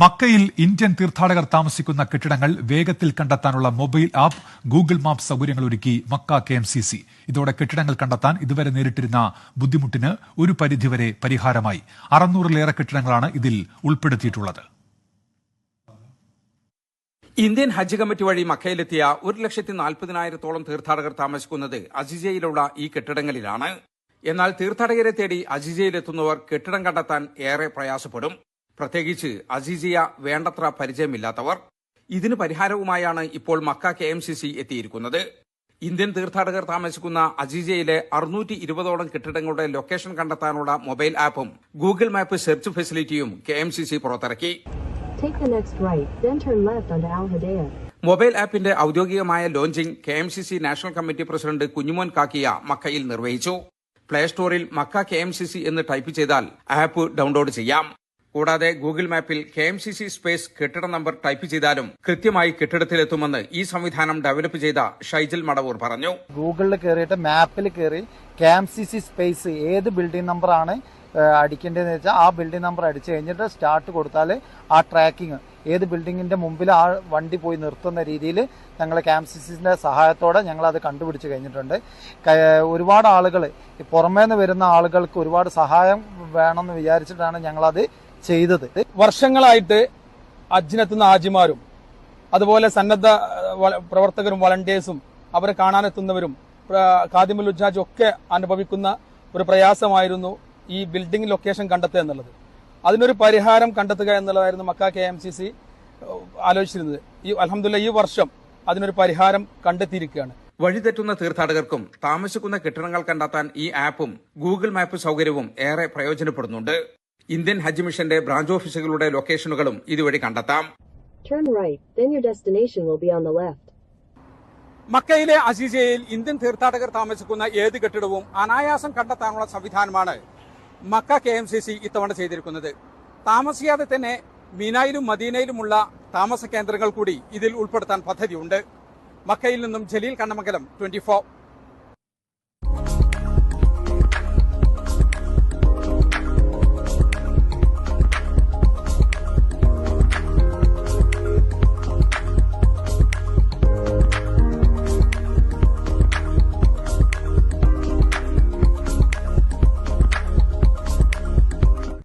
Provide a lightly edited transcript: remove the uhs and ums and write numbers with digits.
മക്കയിൽ ഇന്ത്യൻ തീർത്ഥാടകർ താമസിക്കുന്ന കെട്ടിടങ്ങൾ വേഗത്തിൽ കണ്ടെത്താനുള്ള മൊബൈൽ ആപ്പ് ഗൂഗിൾ മാപ്പ് സൌകര്യങ്ങൾ ഒരുക്കി മക്ക KMCC. ഇതോടെ കെട്ടിടങ്ങൾ കണ്ടെത്താൻ ഇതുവരെ നേരിട്ടിരുന്ന ബുദ്ധിമുട്ടിന് ഒരു പരിധിവരെ പരിഹാരമായി. 600-ലേറെ കെട്ടിടങ്ങളാണ് ഇതിൽ ഉൾപ്പെടുത്തിയിട്ടുള്ളത്. ഇന്ത്യൻ ഹജ്ജ് കമ്മിറ്റി വഴി മക്കയിലെത്തിയ 1,40,000-ഓളം തീർത്ഥാടകർ താമസിക്കുന്നത് അജിജയിലുള്ള ഈ കെട്ടിടങ്ങളിലാണ്. എന്നാൽ തീർത്ഥാടകരെ തേടി അജിജയിലെത്തുന്നവർ കെട്ടിടം കണ്ടെത്താൻ ഏറെ പ്രയാസപ്പെടും. പ്രത്യേകിച്ച് അസീസിയ വേണ്ടത്ര പരിചയമില്ലാത്തവർ. ഇതിന് പരിഹാരവുമായാണ് ഇപ്പോൾ മക്ക KMCC എത്തിയിരിക്കുന്നത്. ഇന്ത്യൻ തീർത്ഥാടകർ താമസിക്കുന്ന അസീസിയയിലെ 620ഓളം കെട്ടിടങ്ങളുടെ ലൊക്കേഷൻ കണ്ടെത്താനുള്ള മൊബൈൽ ആപ്പും ഗൂഗിൾ മാപ്പ് സെർച്ച് ഫെസിലിറ്റിയും KMCC പുറത്തിറക്കി. മൊബൈൽ ആപ്പിന്റെ ഔദ്യോഗികമായ launching KMCC national committee president Kunjumon Kakkiya മക്കയിൽ നിർവഹിച്ചു. പ്ലേ സ്റ്റോറിൽ മക്ക KMCC എന്ന് ടൈപ്പ് ചെയ്താൽ ആപ്പ് ഡൌൺലോഡ് ചെയ്യാം. കൂടാതെ ഗൂഗിൾ മാപ്പിൽ KMCC സ്പേസ് കെട്ടിട നമ്പർ ടൈപ്പ് ചെയ്താലും കൃത്യമായി കെട്ടിടത്തിലെത്തുമെന്ന് ഈ സംവിധാനം ഡെവലപ്പ് ചെയ്ത ഷൈജൽ മടവൂർ പറഞ്ഞു. ഗൂഗിളിൽ കയറിയിട്ട് മാപ്പിൽ കയറി KMCC സ്പേസ് ഏത് ബിൽഡിംഗ് നമ്പറാണ് അടിക്കേണ്ടതെന്ന് വെച്ചാൽ ആ ബിൽഡിംഗ് നമ്പർ അടിച്ചു കഴിഞ്ഞിട്ട് സ്റ്റാർട്ട് കൊടുത്താൽ ആ ട്രാക്കിംഗ് ഏത് ബിൽഡിങ്ങിന്റെ മുമ്പിൽ ആ വണ്ടി പോയി നിർത്തുന്ന രീതിയിൽ ഞങ്ങൾ KMCCന്റെ സഹായത്തോടെ ഞങ്ങൾ അത് കണ്ടുപിടിച്ച് കഴിഞ്ഞിട്ടുണ്ട്. ഒരുപാട് ആളുകൾ പുറമേ നിന്ന് വരുന്ന ആളുകൾക്ക് ഒരുപാട് സഹായം വേണമെന്ന് വിചാരിച്ചിട്ടാണ് ഞങ്ങളത് ചെയ്തത്. വർഷങ്ങളായിട്ട് ഹജ്ജിനെത്തുന്ന ഹാജിമാരും അതുപോലെ സന്നദ്ധ പ്രവർത്തകരും വളണ്ടിയേഴ്സും അവരെ കാണാനെത്തുന്നവരും ഖാദിമുൽ ഹുജ്ജാജും ഒക്കെ അനുഭവിക്കുന്ന ഒരു പ്രയാസമായിരുന്നു ഈ ബിൽഡിംഗ് ലൊക്കേഷൻ കണ്ടെത്തുക എന്നുള്ളത്. അതിനൊരു പരിഹാരം കണ്ടെത്തുക എന്നുള്ളതായിരുന്നു മക്ക KMCC ആലോചിച്ചിരുന്നത്. അൽഹംദുലില്ലാഹ് ഈ വർഷം അതിനൊരു പരിഹാരം കണ്ടെത്തിയിരിക്കുകയാണ്. വഴിതെറ്റുന്ന തീർത്ഥാടകർക്കും താമസിക്കുന്ന കെട്ടിടങ്ങൾ കണ്ടെത്താൻ ഈ ആപ്പും ഗൂഗിൾ മാപ്പ് സൌകര്യവും ഏറെ പ്രയോജനപ്പെടുന്നുണ്ട്. ഇന്ത്യൻ ഹജ്ജ് മിഷന്റെ ബ്രാഞ്ച് ഓഫീസുകളുടെ ലൊക്കേഷനുകളും ഇതുവഴി കണ്ടെത്താം. മക്കയിലെ അസീസിയയിൽ ഇന്ത്യൻ തീർത്ഥാടകർ താമസിക്കുന്ന ഏത് കെട്ടിടവും അനായാസം കണ്ടെത്താനുള്ള സംവിധാനമാണ് മക്ക KMCC ഇത്തവണ ചെയ്തിരിക്കുന്നത്. താമസിയാതെ തന്നെ മീനായിലും മദീനയിലുമുള്ള താമസ കേന്ദ്രങ്ങൾ കൂടി ഇതിൽ ഉൾപ്പെടുത്താൻ പദ്ധതിയുണ്ട്. മക്കയിൽ നിന്നും ജലീൽ കണ്ണമംഗലം, 24.